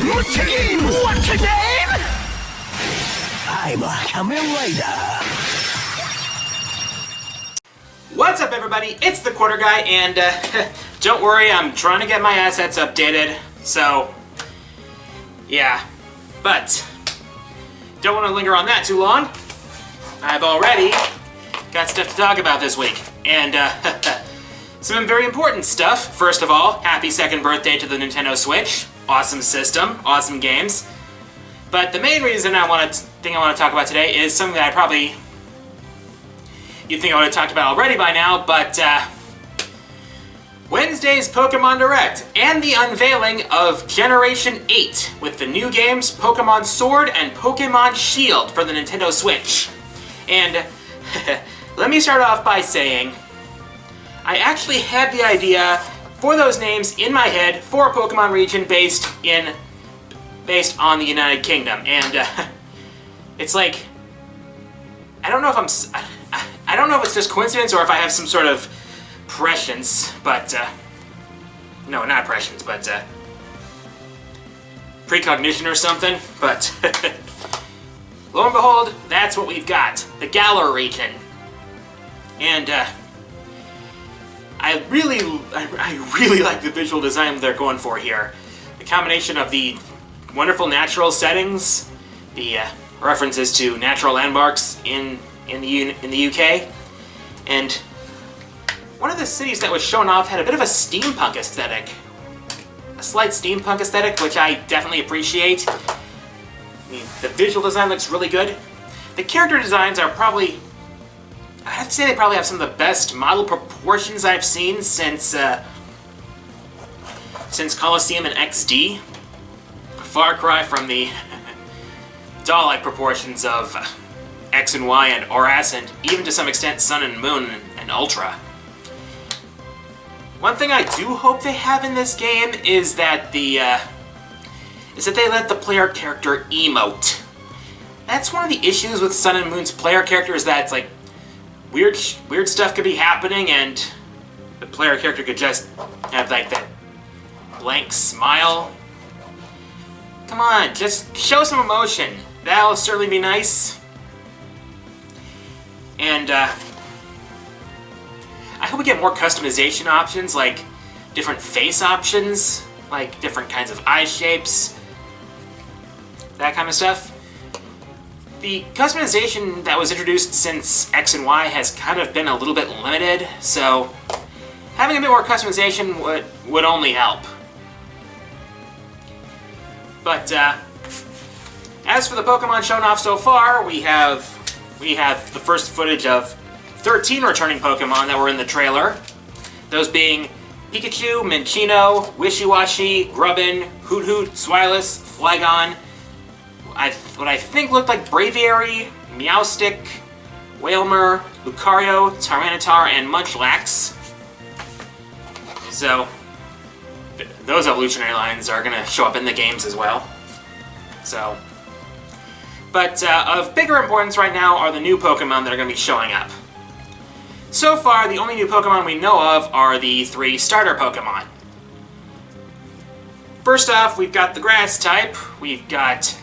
What's your name? What's your name? I'm a Kamen Rider. What's up, everybody? It's the Quarter Guy, and don't worry, I'm trying to get my assets updated, so yeah. But don't want to linger on that too long. I've already got stuff to talk about this week, and some very important stuff. First of all, happy second birthday to the Nintendo Switch. Awesome system, awesome games. But the main reason I want to talk about today is something that you'd think I would have talked about already by now, but Wednesday's Pokemon Direct and the unveiling of Generation 8 with the new games Pokemon Sword and Pokemon Shield for the Nintendo Switch. And let me start off by saying I actually had the idea for those names in my head for a Pokemon region based on the United Kingdom, and it's like I don't know if it's just coincidence or if I have some sort of prescience, but no, not prescience, but precognition or something. But lo and behold, that's what we've got, the Galar region, and I really like the visual design they're going for here. The combination of the wonderful natural settings, the references to natural landmarks in the UK, and one of the cities that was shown off had a bit of a steampunk aesthetic. A slight steampunk aesthetic, which I definitely appreciate. I mean, the visual design looks really good. The character designs are probably, I have to say, they probably have some of the best model proportions I've seen since Colosseum and XD. Far cry from the doll-like proportions of X and Y and Auras, and even to some extent Sun and Moon and Ultra. One thing I do hope they have in this game is that they let the player character emote. That's one of the issues with Sun and Moon's player character, is that it's like weird stuff could be happening and the player character could just have like that blank smile. Come on, just show some emotion. That'll certainly be nice. And I hope we get more customization options, like different face options, like different kinds of eye shapes, that kind of stuff. The customization that was introduced since X and Y has kind of been a little bit limited, so having a bit more customization would only help. But as for the Pokemon shown off so far, we have the first footage of 13 returning Pokemon that were in the trailer. Those being Pikachu, Minccino, Wishiwashi, Grubbin, Hoothoot, Swilus, Flygon, what I think looked like Braviary, Meowstic, Wailmer, Lucario, Tyranitar, and Munchlax. So those evolutionary lines are going to show up in the games as well. So, but of bigger importance right now are the new Pokemon that are going to be showing up. So far, the only new Pokemon we know of are the 3 starter Pokemon. First off, we've got the grass type. We've got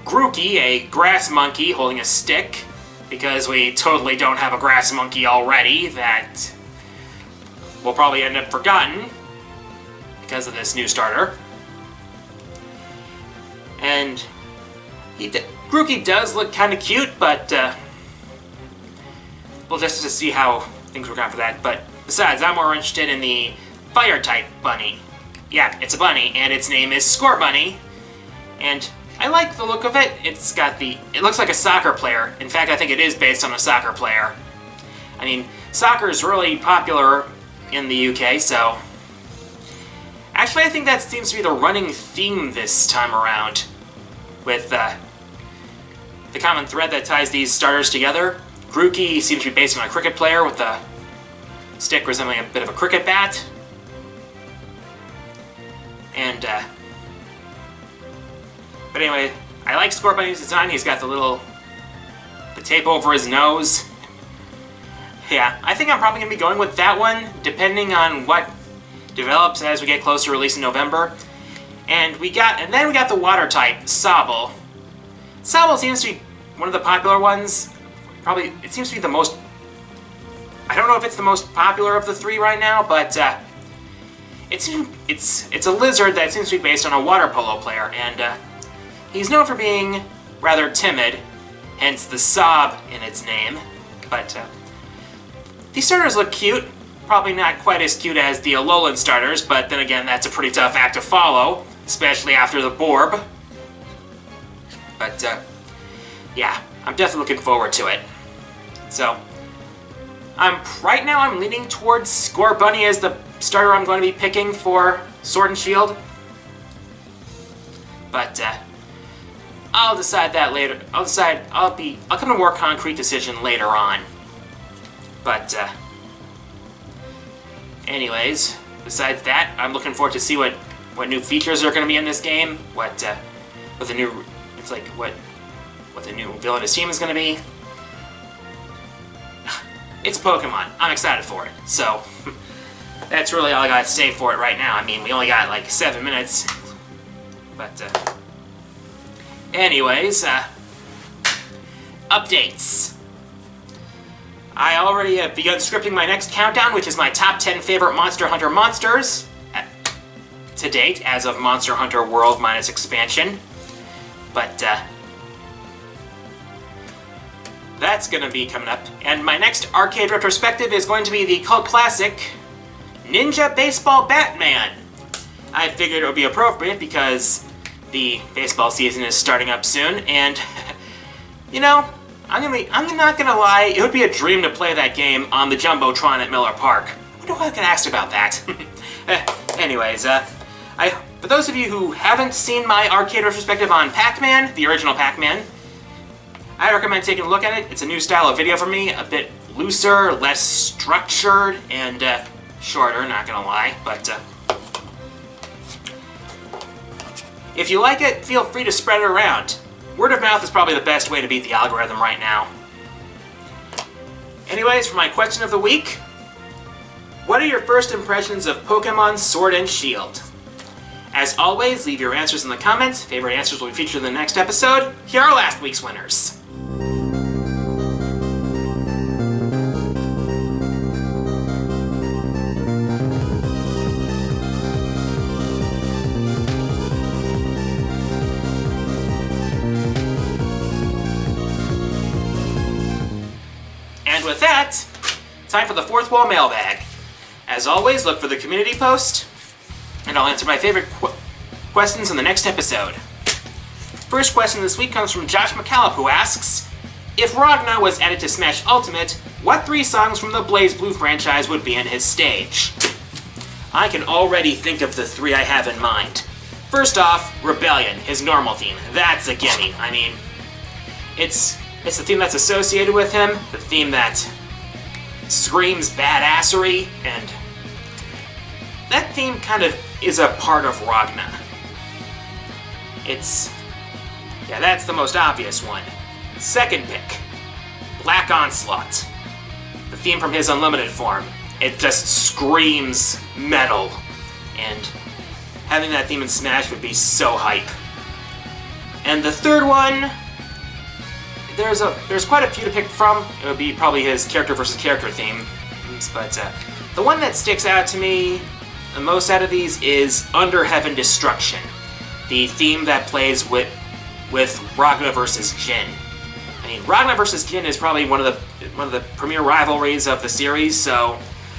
Grookey, a grass monkey holding a stick, because we totally don't have a grass monkey already that will probably end up forgotten because of this new starter. And Grookey does look kind of cute, but we'll just to see how things work out for that. But besides, I'm more interested in the fire-type bunny. Yeah, it's a bunny, and its name is Scorbunny. And I like the look of it. It looks like a soccer player. In fact, I think it is based on a soccer player. I mean, soccer is really popular in the UK, so actually, I think that seems to be the running theme this time around, with the common thread that ties these starters together. Grookey seems to be based on a cricket player with a stick resembling a bit of a cricket bat. And, but anyway, I like Scorbunny's design. He's got the tape over his nose. Yeah, I think I'm probably going to be going with that one, depending on what develops as we get closer to release in November. And then we got the water type, Sobble. Sobble seems to be one of the popular ones. Probably, it seems to be the most... I don't know if it's the most popular of the three right now, but it's a lizard that seems to be based on a water polo player, and he's known for being rather timid, hence the Sob in its name. But these starters look cute. Probably not quite as cute as the Alolan starters, but then again, that's a pretty tough act to follow, especially after the Borb. But yeah, I'm definitely looking forward to it. So, right now I'm leaning towards Scorbunny as the starter I'm going to be picking for Sword and Shield. But I'll decide that later. I'll come to a more concrete decision later on. But anyways, besides that, I'm looking forward to see what new features are going to be in this game. What the new villainous team is going to be. It's Pokemon. I'm excited for it. So that's really all I got to say for it right now. I mean, we only got like 7 minutes. But anyways, updates. I already have begun scripting my next countdown, which is my top 10 favorite Monster Hunter monsters to date, as of Monster Hunter World minus expansion. But that's going to be coming up. And my next arcade retrospective is going to be the cult classic Ninja Baseball Batman. I figured it would be appropriate because the baseball season is starting up soon, and you know, I'm not gonna lie, it would be a dream to play that game on the Jumbotron at Miller Park. I wonder why I get asked about that. Anyways, for those of you who haven't seen my arcade retrospective on Pac-Man, the original Pac-Man, I recommend taking a look at it. It's a new style of video for me, a bit looser, less structured, and shorter, not gonna lie, but if you like it, feel free to spread it around. Word of mouth is probably the best way to beat the algorithm right now. Anyways, for my question of the week, what are your first impressions of Pokemon Sword and Shield? As always, leave your answers in the comments. Favorite answers will be featured in the next episode. Here are last week's winners. And with that, time for the fourth wall mailbag. As always, look for the community post, and I'll answer my favorite questions in the next episode. First question this week comes from Josh McCallop, who asks, if Ragna was added to Smash Ultimate, what 3 songs from the BlazBlue franchise would be in his stage? I can already think of the 3 I have in mind. First off, Rebellion, his normal theme. That's a gimme. I mean, it's the theme that's associated with him, the theme that screams badassery, and that theme kind of is a part of Ragna. That's the most obvious one. Second pick, Black Onslaught. The theme from his Unlimited form. It just screams metal, and having that theme in Smash would be so hype. And the third one, there's quite a few to pick from. It would be probably his character versus character theme, but the one that sticks out to me the most out of these is Under Heaven Destruction, the theme that plays with Ragna versus Jin. I mean, Ragna versus Jin is probably one of the premier rivalries of the series, so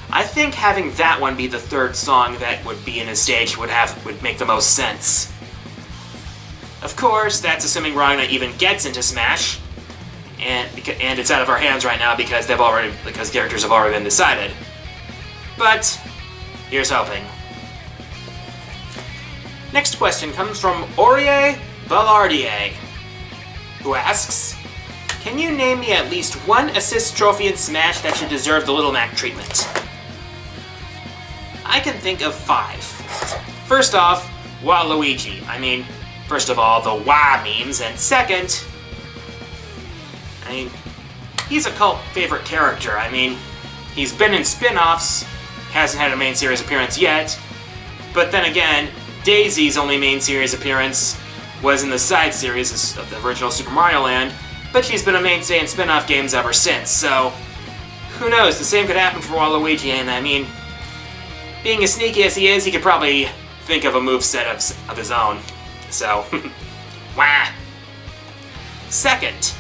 I think having that one be the third song that would be in his stage would make the most sense. Of course, that's assuming Ragna even gets into Smash, and it's out of our hands right now because characters have already been decided. But here's hoping. Next question comes from Aurier Ballardier, who asks, can you name me at least one assist trophy in Smash that should deserve the Little Mac treatment? I can think of 5. First off, Waluigi. I mean, first of all, the Wah memes, and second, he's a cult favorite character. I mean, he's been in spin-offs, hasn't had a main series appearance yet, but then again, Daisy's only main series appearance was in the side series of the original Super Mario Land, but she's been a mainstay in spin-off games ever since, so who knows, the same could happen for Waluigi, and I mean, being as sneaky as he is, he could probably think of a moveset of his own. So, wah! Second,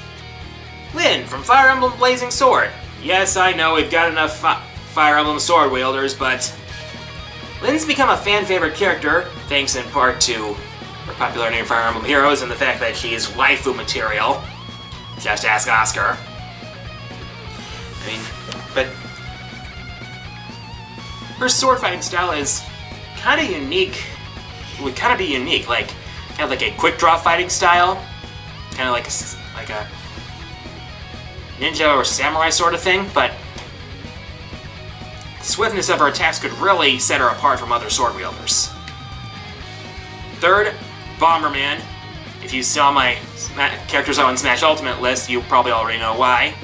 Lyn from Fire Emblem Blazing Sword. Yes, I know we've got enough Fire Emblem sword wielders, but Lyn's become a fan-favorite character, thanks in part to her popularity in Fire Emblem Heroes and the fact that she's waifu material. Just ask Oscar. I mean, but her sword fighting style is kind of unique. It would kind of be unique, kind of like a quick draw fighting style, kind of like a ninja or samurai sort of thing. But the swiftness of her attacks could really set her apart from other sword wielders. Third, Bomberman. If you saw my characters on Smash Ultimate list, you probably already know why.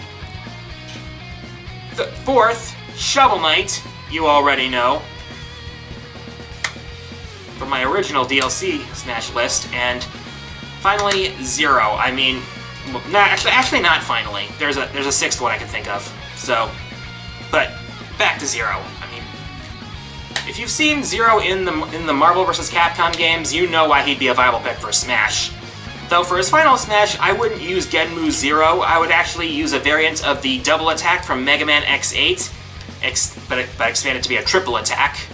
Fourth, Shovel Knight. You already know from my original DLC Smash list. And finally, Zero. I mean, actually not finally. There's a sixth one I can think of. So, but back to Zero. I mean, if you've seen Zero in the Marvel vs. Capcom games, you know why he'd be a viable pick for Smash. Though for his final Smash, I wouldn't use Genmu Zero. I would actually use a variant of the double attack from Mega Man X8, but expand it to be a triple attack.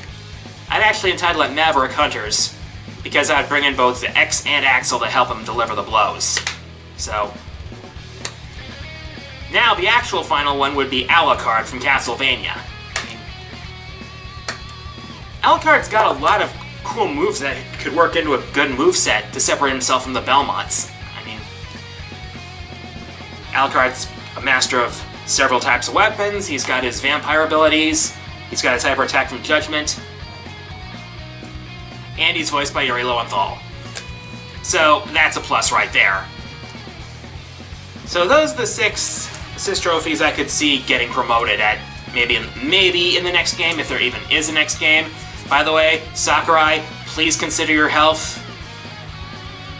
I'd actually entitle it Maverick Hunters, because I'd bring in both the X and Axel to help him deliver the blows. So, now the actual final one would be Alucard from Castlevania. Alucard's got a lot of cool moves that could work into a good moveset to separate himself from the Belmonts. I mean, Alucard's a master of several types of weapons, he's got his vampire abilities, he's got his hyper attack from Judgment, and he's voiced by Yuri Lowenthal. So that's a plus right there. So those are the 6 assist trophies I could see getting promoted at maybe in the next game, if there even is a next game. By the way, Sakurai, please consider your health.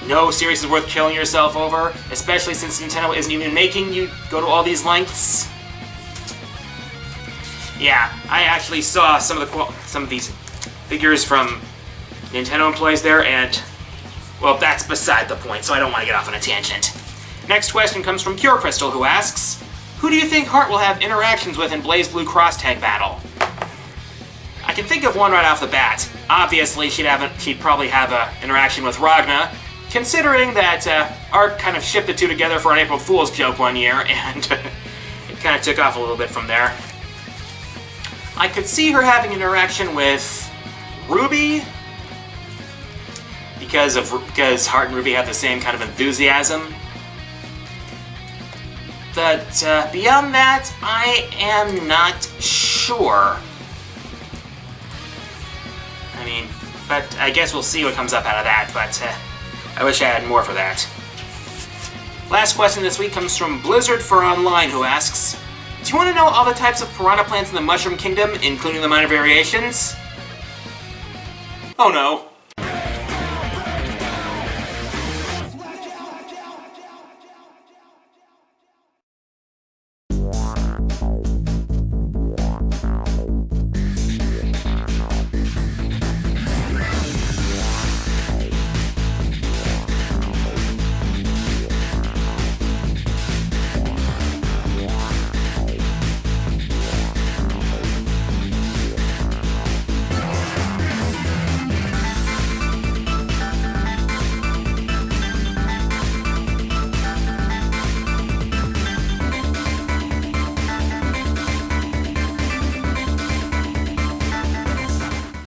No series is worth killing yourself over, especially since Nintendo isn't even making you go to all these lengths. Yeah, I actually saw some of these figures from Nintendo employees there, and well, that's beside the point, so I don't want to get off on a tangent. Next question comes from Pure Crystal, who asks, who do you think Heart will have interactions with in BlazBlue Cross Tag Battle? I can think of one right off the bat. Obviously, she'd probably have an interaction with Ragna, considering that Art kind of shipped the two together for an April Fool's joke one year, and it kind of took off a little bit from there. I could see her having an interaction with Ruby, because Heart and Ruby have the same kind of enthusiasm. But beyond that, I am not sure. I mean, but I guess we'll see what comes up out of that, but I wish I had more for that. Last question this week comes from Blizzard for Online, who asks, do you want to know all the types of piranha plants in the Mushroom Kingdom, including the minor variations? Oh no.